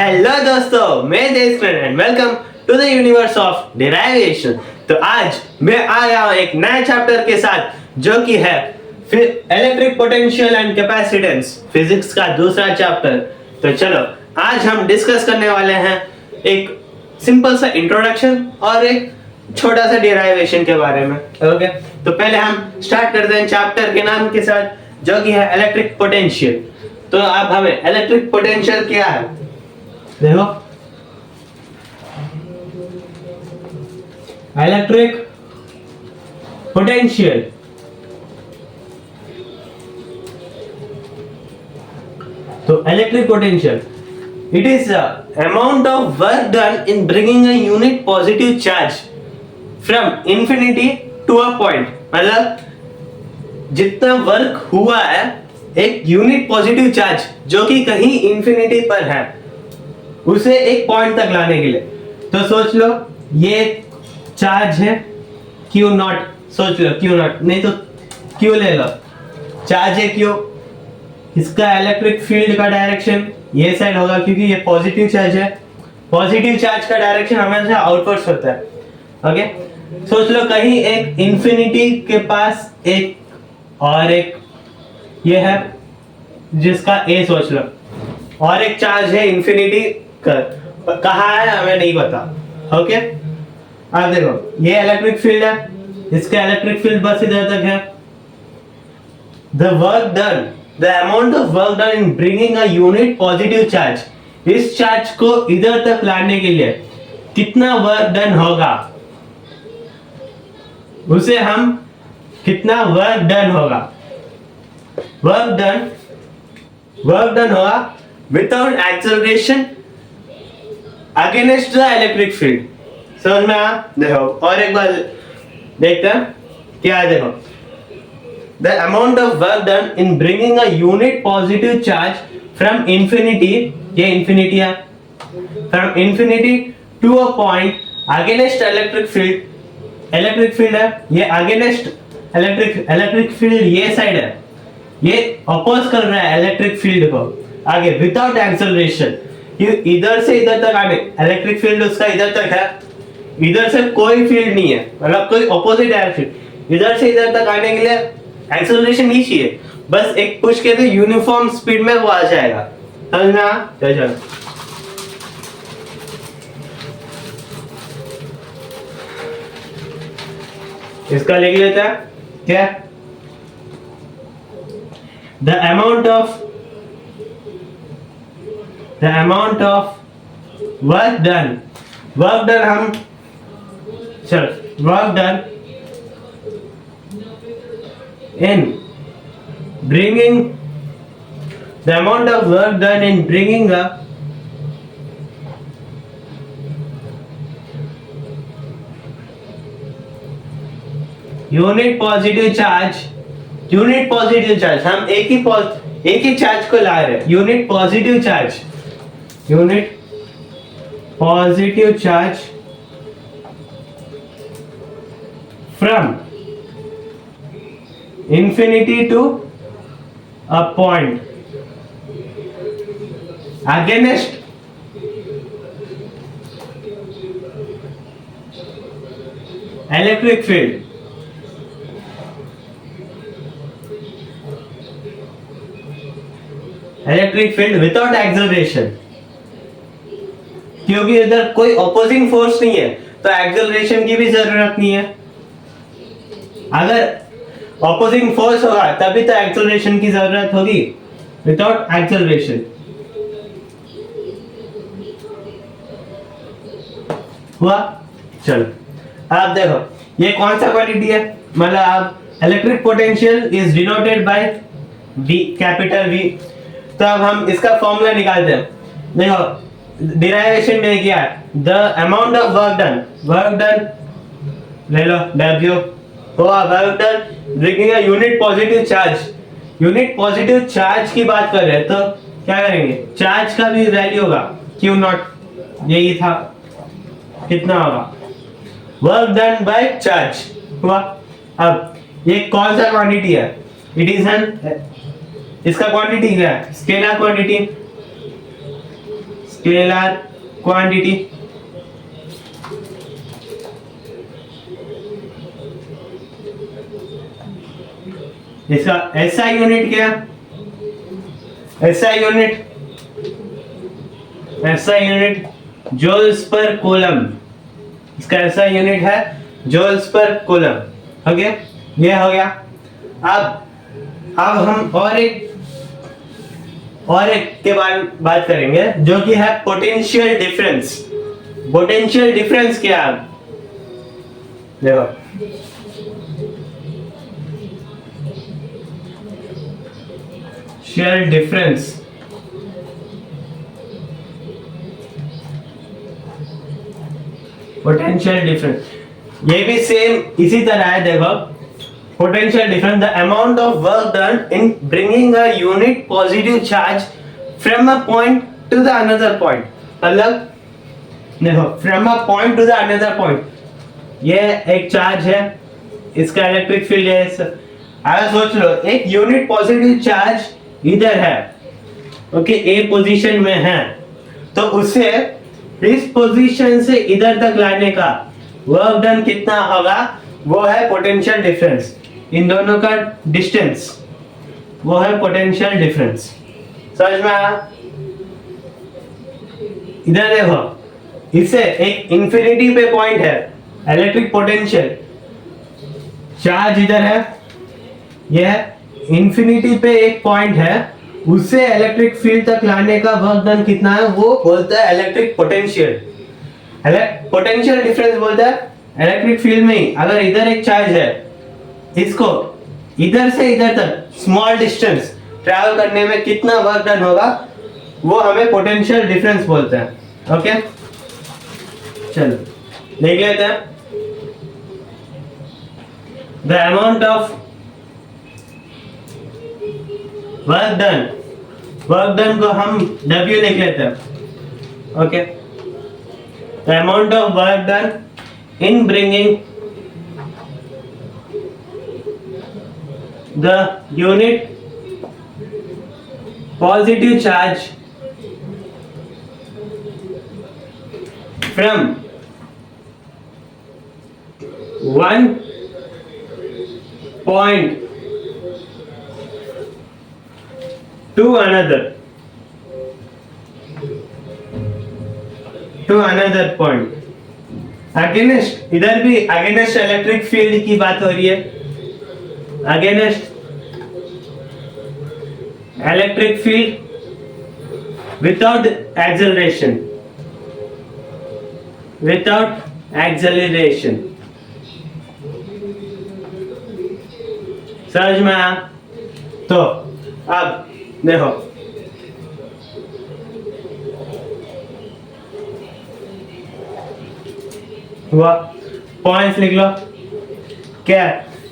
Hello दोस्तों, मैं Desh and welcome to the universe of derivation. तो आज मैं आ गया हूँ एक नए चैप्टर के साथ जो कि है फिर electric potential and capacitance, physics का दूसरा चैप्टर। तो चलो आज हम डिस्कस करने वाले हैं एक सिंपल सा इंट्रोडक्शन और एक छोटा सा डेराइवेशन के बारे में। ओके, तो पहले हम स्टार्ट करते हैं चैप्टर के नाम के साथ जो कि है इलेक्ट्रिक पोटेंशियल। तो अब हमें इलेक्ट्रिक पोटेंशियल क्या है देखो, इलेक्ट्रिक पोटेंशियल तो electric potential it is the amount of work done in bringing a unit positive charge from infinity to a point। मतलब जितना वर्क हुआ है एक यूनिट पॉजिटिव चार्ज जो कि कहीं इंफिनिटी पर है उसे एक पॉइंट तक लाने के लिए। तो सोच लो ये चार्ज है क्यू नॉट, सोच लो क्यू नॉट, नहीं तो क्यू ले लो, चार्ज है क्यू, इसका इलेक्ट्रिक फील्ड का डायरेक्शन ये साइड होगा क्योंकि ये पॉजिटिव चार्ज है। पॉजिटिव चार्ज का डायरेक्शन हमेशा आउटवर्ड्स होता है। ओके, सोच लो कहीं एक इंफिनिटी के पास एक और एक ये है जिसका ए सोच लो, और एक चार्ज है इंफिनिटी कहाँ है हमें नहीं पता। ओके, अब देखो ये इलेक्ट्रिक फील्ड है, इसका इलेक्ट्रिक फील्ड बस इधर तक है। The work done, the amount of work done in bringing a unit positive charge, इस चार्ज को इधर तक लाने के लिए कितना वर्क डन होगा, उसे हम कितना वर्क डन होगा, वर्क डन होगा without acceleration against the electric field. समझ में आ? देखो और एक बार देखते हैं क्या है। देखो the amount of work done in bringing a unit positive charge from infinity, ये infinity है, from infinity to a point against electric field है, ये against electric field ये side है, ये oppose कर रहा है electric field को आगे without acceleration। ये इधर से इधर तक आने, electric field उसका इधर तक है, इधर से कोई फील्ड नहीं है, मतलब कोई opposite डायरेक्शन, इधर से इधर तक आने के लिए एक्सेलरेशन नहीं चाहिए, बस एक पुश के तो यूनिफॉर्म स्पीड में वो आ जाएगा। समझना? चलो इसका लिख लेता है क्या, the amount of work done हम चल work done in bringing, the amount of work done in bringing a unit positive charge हम एक ही चार्ज को ला रहे हैं, unit positive charge from infinity to a point against electric field। Electric field without acceleration, क्योंकि इधर कोई opposing force नहीं है तो एक्सेलरेशन की भी जरूरत नहीं है। अगर ऑपोजिंग फोर्स होगा तभी तो एक्सेलरेशन की जरूरत होगी, विदाउट एक्सेलरेशन हुआ। चलो अब देखो ये कौन सा क्वांटिटी है, मतलब आप electric potential is denoted by V, capital V। तो अब हम इसका फॉर्मूला निकालते हैं। देखो डिराइवेशन में क्या है, the amount of work done ले लो W work done bringing a unit positive charge की बात कर रहे हैं तो क्या करेंगे, चार्ज का भी वैल्यू होगा Q नॉट, यही था, कितना होगा वर्क डन बाय चार्ज हुआ। अब ये कौन सा क्वांटिटी है, इट इज एन, इसका क्वांटिटी क्या है, स्केलर क्वांटिटी, स्केलर क्वांटिटी। इसका एसआई यूनिट क्या? SI unit joules per coulomb. इसका एसआई यूनिट है जूल्स पर कूलम। ओके, ये हो गया। अब हम और एक के बारे में बात करेंगे, जो कि है पोटेंशियल डिफरेंस। पोटेंशियल डिफरेंस क्या है? देखो, शेयर डिफरेंस पोटेंशियल डिफरेंस, ये भी सेम इसी तरह है। देखो, potential difference, the amount of work done in bringing a unit positive charge from a point to the another point। मतलब देखो, from a point to the another point, ये एक चार्ज है, इसका इलेक्ट्रिक फील्ड है। अगर सोच लो, एक यूनिट पॉजिटिव चार्ज इधर है, ओके, ए पोजीशन में है, तो उसे इस पोजीशन से इधर तक लाने का वर्क डन कितना होगा? वो है पोटेंशियल डिफरेंस। इन दोनों का डिस्टेंस, वो है पोटेंशियल डिफरेंस। समझ में आया? इधर देखो, इससे एक इंफिनिटी पे पॉइंट है, इलेक्ट्रिक पोटेंशियल चार्ज इधर है, यह इंफिनिटी पे एक पॉइंट है, उससे इलेक्ट्रिक फील्ड तक लाने का वर्क डन कितना है, वो बोलता है इलेक्ट्रिक पोटेंशियल। पोटेंशियल डिफरेंस बोलता है इलेक्ट्रिक फील्ड में ही अगर इधर एक चार्ज है, इसको इधर से इधर तक स्मॉल डिस्टेंस ट्रैवल करने में कितना वर्क डन होगा, वो हमें पोटेंशियल डिफरेंस बोलते हैं। ओके, चलो देख लेते हैं। The amount of work done को हम W लिख लेते हैं। Okay, the amount of work done in bringing the unit positive charge from one point to another point against, इधर भी अगेंस्ट इलेक्ट्रिक फील्ड की बात हो रही है। Against electric field without acceleration, समझ में आया? तो अब देखो, हुआ, पॉइंट्स लिख लो। क्या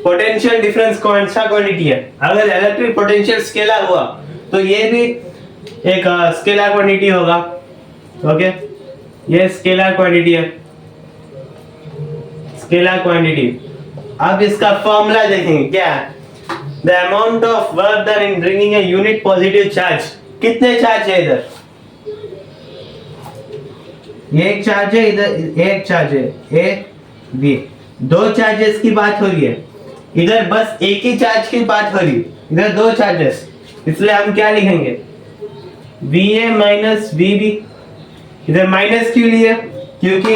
पोटेंशियल डिफरेंस कौन सा क्वांटिटी है? अगर इलेक्ट्रिक पोटेंशियल स्केलर हुआ तो ये भी एक स्केलर क्वांटिटी होगा। ओके, ये स्केलर क्वांटिटी है, स्केलर क्वांटिटी। अब इसका फॉर्मूला देखेंगे, क्या है? The amount of work done in bringing a unit positive charge. कितने चार्ज है इधर? ये एक चार्ज है, इधर एक चार्ज है, ए बी, दो चार्जेस की बात हो रही है। इधर बस एक ही चार्ज की बात हो रही है, इधर दो चार्जेस, इसलिए हम क्या लिखेंगे? VA minus VB। इधर माइनस क्यों लिए? क्योंकि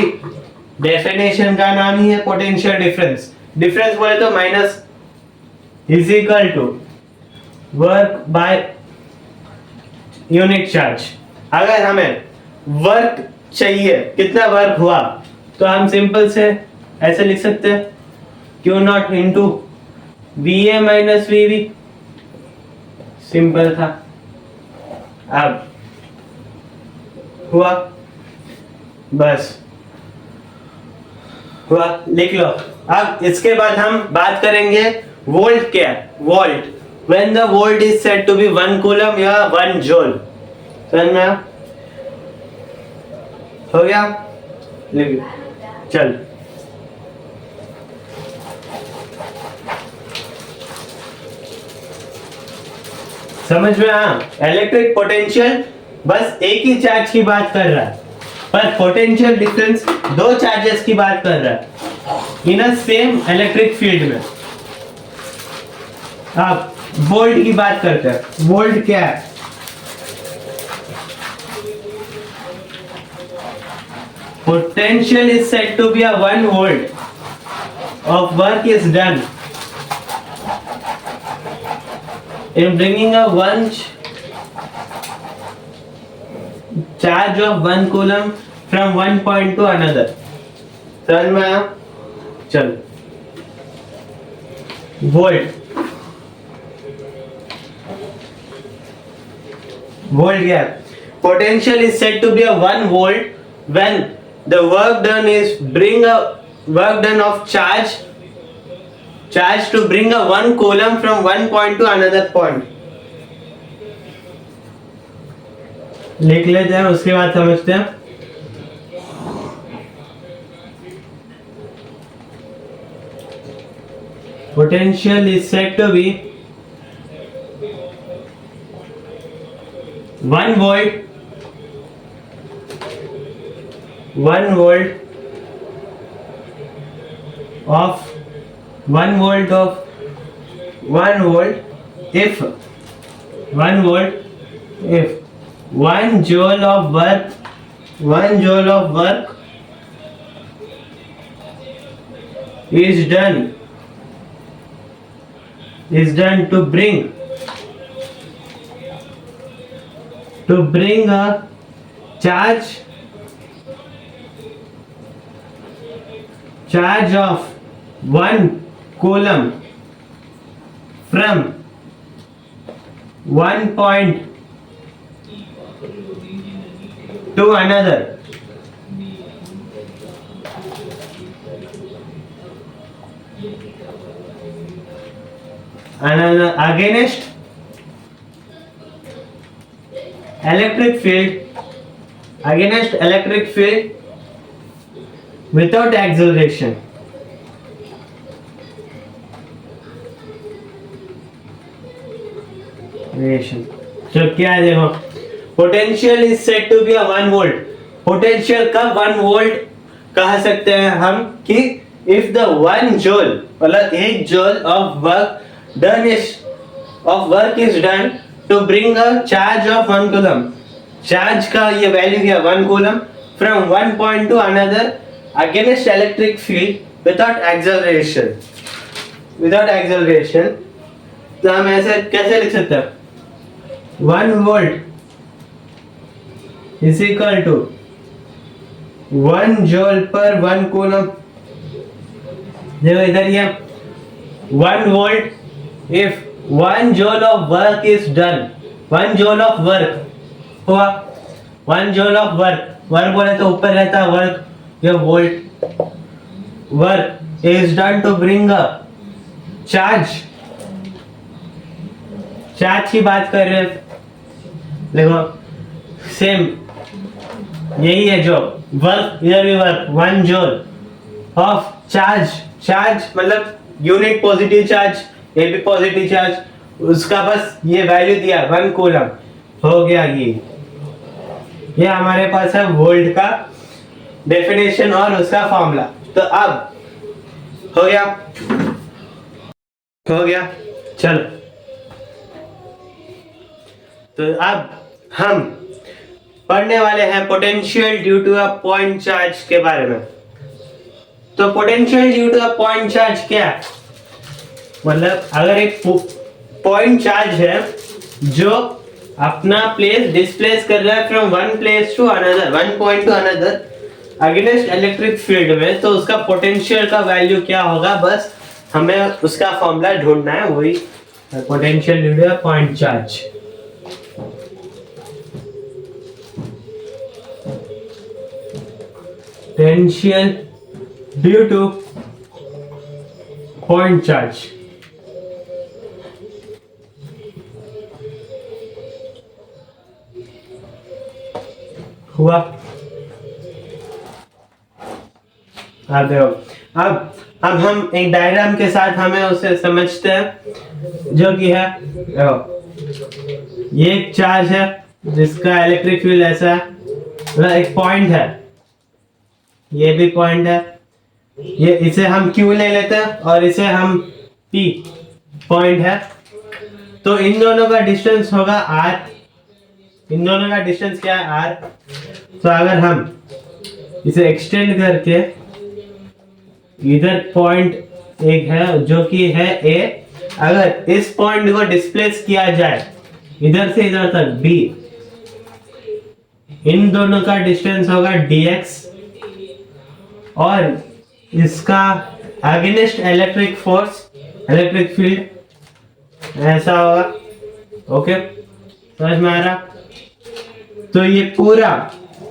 डेफिनेशन का नाम ही है पोटेंशियल डिफरेंस। डिफरेंस बोले तो minus is equal to work by unit charge. अगर हमें वर्क चाहिए, कितना वर्क हुआ, तो हम सिंपल से ऐसे लिख सकते हैं, Q not into VA minus VB। Simple था। अब हुआ, बस हुआ, लिख लो। अब इसके बाद हम बात करेंगे वोल्ट क्या है? Volt, when the volt is said to be 1 coulomb या 1 जूल। समझ में आया? हो गया? लिख, चल। समझ में आया? इलेक्ट्रिक पोटेंशियल बस एक ही चार्ज की बात कर रहा है, पर पोटेंशियल डिफरेंस दो चार्जेस की बात कर रहा है इन अ सेम इलेक्ट्रिक फील्ड में। अब वोल्ट की बात करते हैं। वोल्ट क्या है? Potential is said to be a 1 volt of work is done in bringing a one charge of 1 coulomb from one point to another. समझ में आया? चलो, वोल्ट, वोल्ट क्या है? Potential is said to be a 1 volt when the work done is bring a work done of charge to bring a 1 coulomb from one point to another point. लिख लेते हैं, उसके बाद समझते हैं। Potential is said to be 1 volt 1 volt of 1 volt of 1 volt if 1 volt if 1 joule of work is done to bring a charge of 1 coulomb from one point to another. Against electric field without acceleration. तो क्या है? देखो, potential is said to be 1 volt. Potential का 1 volt कह सकते हैं हम कि इफ द 1 जूल मतलब 1 joule of work is done to bring a charge of 1 coulomb. Charge का ये वैल्यू है 1 coulomb from one point to another against electric field without acceleration. तो हम ऐसे कैसे लिख सकते हैं? 1 volt is equal to 1 joule per 1 coulomb। देखो इधर ये 1 volt if 1 joule of work is done, 1 joule of work हुआ, 1 joule of work बोले तो ऊपर रहता है वर्क, ये volt. Work is done to bring a charge की बात कर रहे हैं। देखो सेम यही है जो वर्क, इधर भी वर्क 1 जूल ऑफ चार्ज मतलब यूनिट पॉजिटिव चार्ज, ये भी पॉजिटिव चार्ज, उसका बस ये वैल्यू दिया 1 कूलम हो गया। ये हमारे पास है वोल्ट का डेफिनेशन और उसका फॉर्मूला। तो अब हो गया चलो। तो अब हम पढ़ने वाले हैं potential due to a point charge के बारे में। तो potential due to a point charge क्या है? मतलब अगर एक पॉइंट चार्ज है जो अपना प्लेस डिस्प्लेस कर रहा है from one place to another, one point to another against electric field में, तो उसका पोटेंशियल का वैल्यू क्या होगा? बस हमें उसका फॉर्मूला ढूंढना है, वही potential due to a point charge. Potential due to point charge हुआ। अब देखो, अब हम एक डायग्राम के साथ हमें उसे समझते हैं, जो कि है ये एक चार्ज है जिसका इलेक्ट्रिक फील्ड ऐसा है, मतलब एक पॉइंट है, ये भी पॉइंट है, ये इसे हम Q ले लेते हैं और इसे हम P पॉइंट है। तो इन दोनों का डिस्टेंस होगा R, इन दोनों का डिस्टेंस क्या है R। तो अगर हम इसे एक्सटेंड करके इधर पॉइंट एक है जो कि है A, अगर इस पॉइंट को डिस्प्लेस किया जाए इधर से इधर तक B, इन दोनों का डिस्टेंस होगा dx और इसका against electric force, electric field ऐसा होगा। ओके, समझ में आ रहा? तो ये पूरा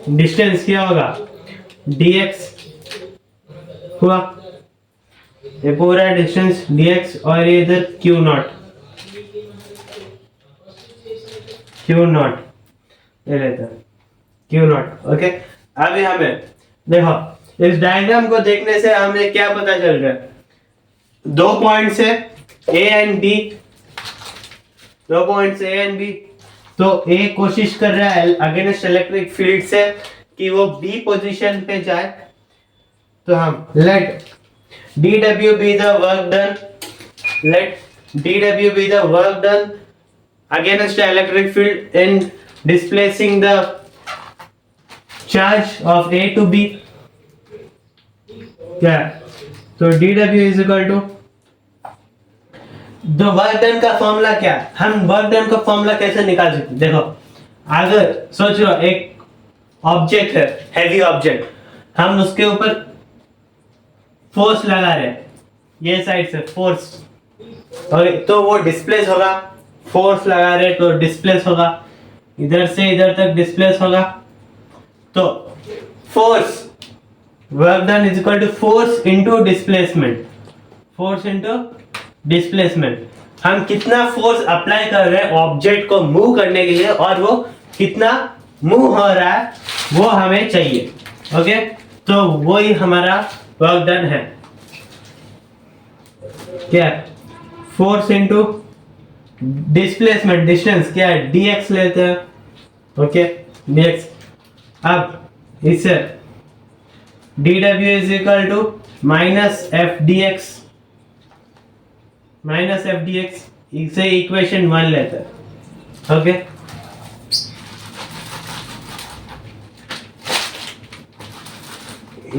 डिस्टेंस क्या होगा, dx हुआ, ये पूरा डिस्टेंस dx और ये इधर q नॉट ये रहता है q नॉट। ओके, अभी हमें देखो इस डायग्राम को देखने से हमें क्या पता चल रहा है, दो पॉइंट्स है A एंड B, दो पॉइंट्स A एंड B। तो A कोशिश कर रहा है अगेंस्ट इलेक्ट्रिक फील्ड से कि वो B पोजीशन पे जाए। तो हम late dw be the work done, let dw be the work done against the electric field in displacing the charge of A to B। क्या, तो dw is equal to, तो वर्क डन का formula क्या, हम work done का formula कैसे निकाल सकते, देखो अगर सोचो एक ऑब्जेक्ट है, हैवी ऑब्जेक्ट, हम उसके ऊपर फोर्स लगा रहे हैं, ये साइड से फोर्स, और तो वो डिस्प्लेस होगा, फोर्स लगा रहे तो डिस्प्लेस होगा, इधर से इधर तक डिस्प्लेस होगा। तो force work done is equal to force into displacement, force into displacement. हम कितना फोर्स अप्लाई कर रहे हैं ऑब्जेक्ट को मूव करने के लिए और वो कितना मूव हो रहा है वो हमें चाहिए। ओके, तो वो ही हमारा वर्क डन है, क्या, फोर्स इनटू डिस्प्लेसमेंट, डिस्टेंस क्या है dx लेते हैं। Okay, dx। अब इससे dw is equal to minus F D X, इसे इक्वेशन 1 लेते हैं। Okay,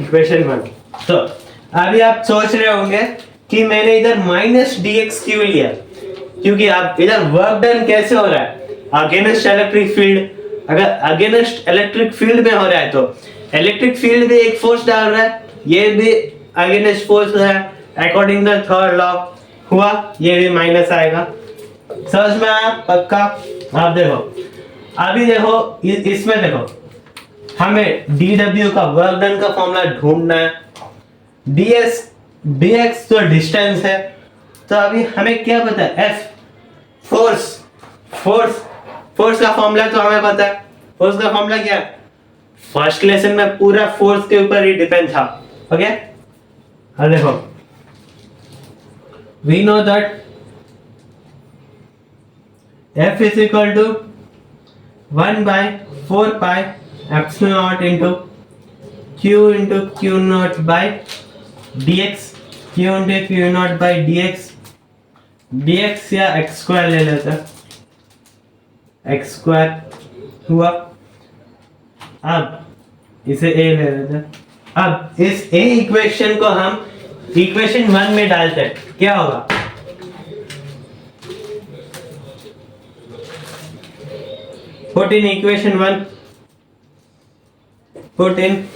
equation 1। तो अभी आप सोच रहे होंगे कि मैंने इधर माइनस dx क्यों लिया, क्योंकि आप इधर वर्क डन कैसे हो रहा है अगेंस्ट इलेक्ट्रिक फील्ड, अगर अगेंस्ट इलेक्ट्रिक फील्ड में हो रहा है तो इलेक्ट्रिक फील्ड भी एक फोर्स डाल रहा है, ये भी अगेंस्ट फोर्स है अकॉर्डिंग द थर्ड लॉ, हुआ, ये भी माइनस आएगा। समझ में आया पक्का? आप देखो, अभी देखो इसमें देखो हमें dw का वर्क डन का फॉर्मूला ढूंढना है, dx तो डिस्टेंस है, तो अभी हमें क्या पता है, f फोर्स का फॉर्मूला तो हमें पता है। फोर्स का फॉर्मूला क्या है, फर्स्ट लेसन में पूरा फोर्स के ऊपर ही डिपेंड था। ओके, अब देखो we know that F is equal to 1 by 4 pi epsilon naught into Q naught by dx, Q into Q naught by dx या x स्क्वायर ले लेते हैं, x स्क्वायर हुआ। अब इसे a ले लेते हैं। अब इस a इक्वेशन को हम इक्वेशन 1 में डालते हैं, क्या होगा, put in equation 1, put in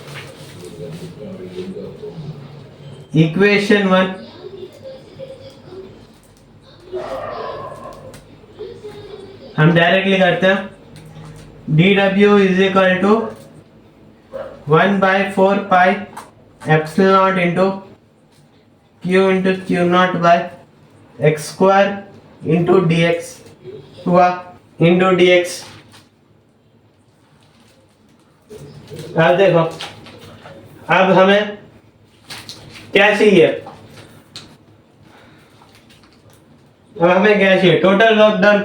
equation 1, हम डायरेक्टली करते हैं, dw is equal to 1 by 4 pi epsilon naught into Q naught by x square into dx हुआ, into dx। अब देखो, अब हमें क्या चाहिए, अब हमें क्या चाहिए, total work done.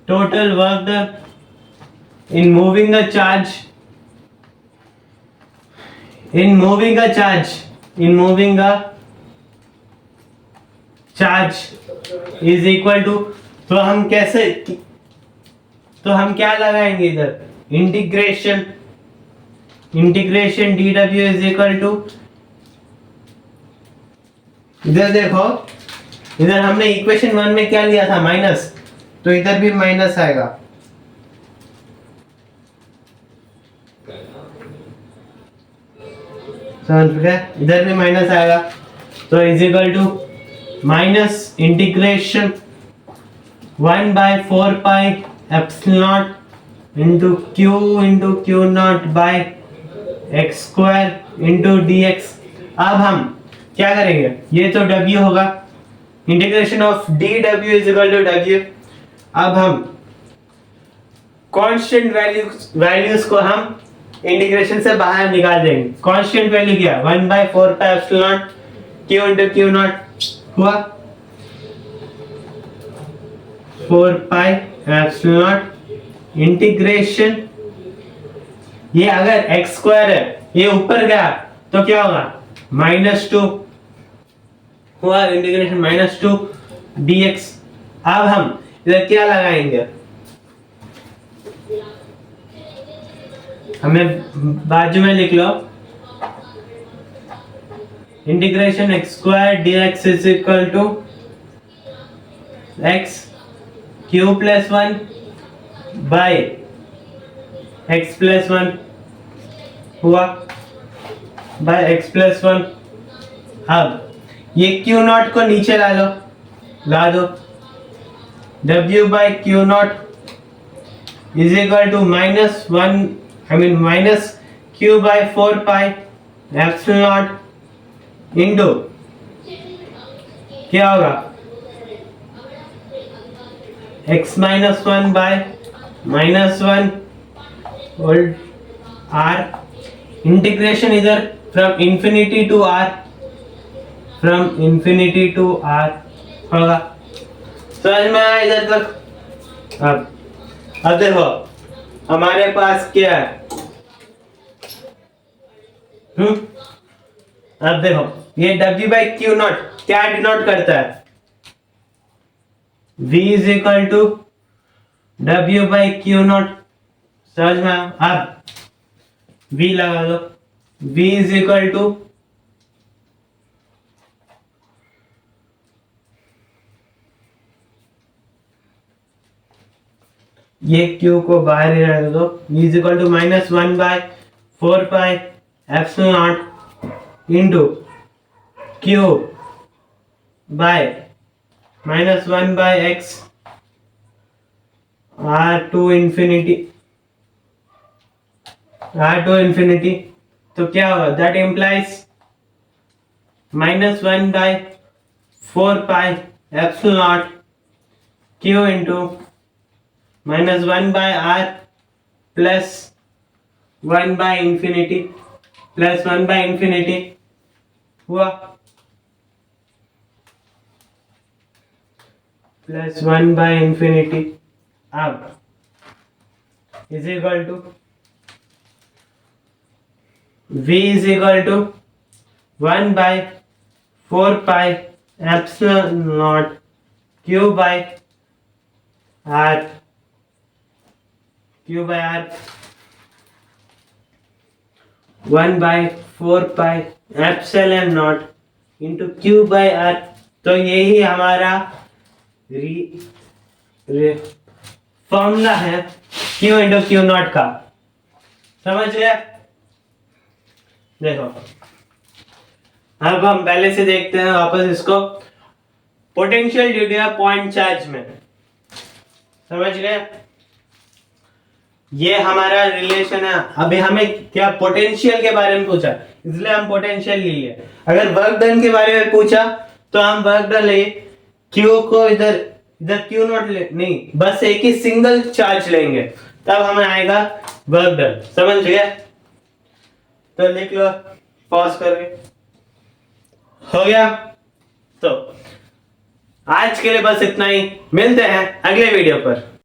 total work done in moving a charge, in moving a charge is equal to, तो हम कैसे, तो हम क्या लगाएंगे इधर, integration dw is equal to, इधर देखो, इधर हमने इक्वेशन 1 में क्या लिया था, माइनस, तो इधर भी माइनस आएगा, समझ गए, इधर भी माइनस आएगा, तो is equal to minus integration 1/4 epsilon into Q naught by X square into dx। अब हम क्या करेंगे, ये तो w होगा, integration of dw is equal to w। अब हम कांस्टेंट वैल्यूज को हम इंटीग्रेशन से बाहर निकाल देंगे। कांस्टेंट वैल्यू क्या, 1/4 epsilon q into Q not हुआ 4 एप्सिलॉन इंटीग्रेशन, ये अगर एक्स स्क्वायर है, ये ऊपर गया तो क्या होगा, -2 हुआ, इंटीग्रेशन -2 dx। अब हम इधर क्या लगाएंगे, हमें बाजू में लिख लो, integration x square dx is equal to x cube plus 1 by x plus 1 हुआ, बाय एक्स प्लस 1। अब ये क्यू नॉट को नीचे ला दो, w by Q naught is equal to -1, minus q by 4 pi epsilon into क्या होगा, x minus 1 by -1 whole r, integration इधर फ्रॉम इंफिनिटी टू r, होगा, समझ में आया इधर तक। अब देखो हमारे पास क्या है, अब देखो ये w बाई क्यू नॉट क्या डिनोट करता है, v is equal to w by q naught, समझ में आया। अब v लगा दो, v इज इक्वल टू ये q को बाहर ही रहने दो, v is equal to -1/4 pi epsilon into q by -1/x r to infinity, तो क्या होगा, that implies -1/4 pi epsilon q into -1/r plus 1/इंफिनिटी हुआ, प्लस 1/इंफिनिटी। अब is equal to v is equal to 1/4 pi epsilon naught q by r 1/4 pi epsilon naught into q by r। तो यही हमारा फॉर्मूला है q इंटू क्यू नॉट का, समझ गए। देखो अब हम पहले से देखते हैं वापस इसको, potential due two point charge में, समझ गए, ये हमारा रिलेशन है। अभी हमें क्या पोटेंशियल के बारे में पूछा, इसलिए हम पोटेंशियल लिए। अगर वर्क डन के बारे में पूछा तो हम वर्क डन ले, क्यू को इधर क्यू नॉट ले, नहीं बस एक ही सिंगल चार्ज लेंगे, तब हमें आएगा वर्क डन, समझ गए। तो लिख लो पॉज करके, हो गया। तो आज के लिए बस इतना ही, मिलते हैं अगले वीडियो पर।